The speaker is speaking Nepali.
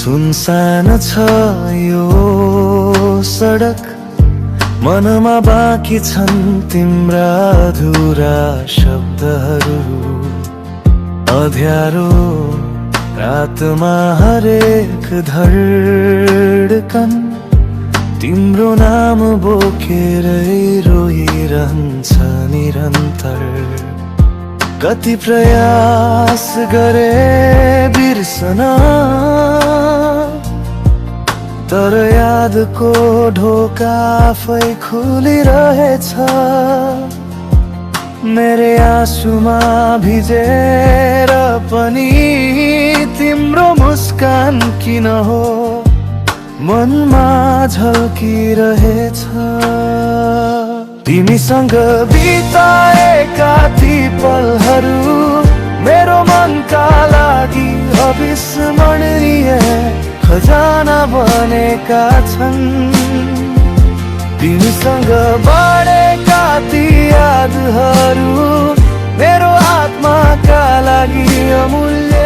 सुनसान छ यो सडक, मनमा बाँकी छन् तिम्रा अधुरा शब्दहरू। अँध्यारो रातमा हरेक धड्कन तिम्रो नाम बोकेरै रोइरहन्छ निरन्तर। कति प्रयास गरे बिर्सन, तर यादको ढोका आफै खुलिरहेछ। मेरे आँसुमा भिजेर पनि तिम्रो मुस्कान किन हो मनमा झल्किरहेछ। तिमीसँग बिताएका ती पलहरू मेरो मनका लागि अविस्मरणीय खजाना बनेका छन्। तिमीसँग बाँडेका ती यादहरू मेरो आत्माका लागि अमूल्य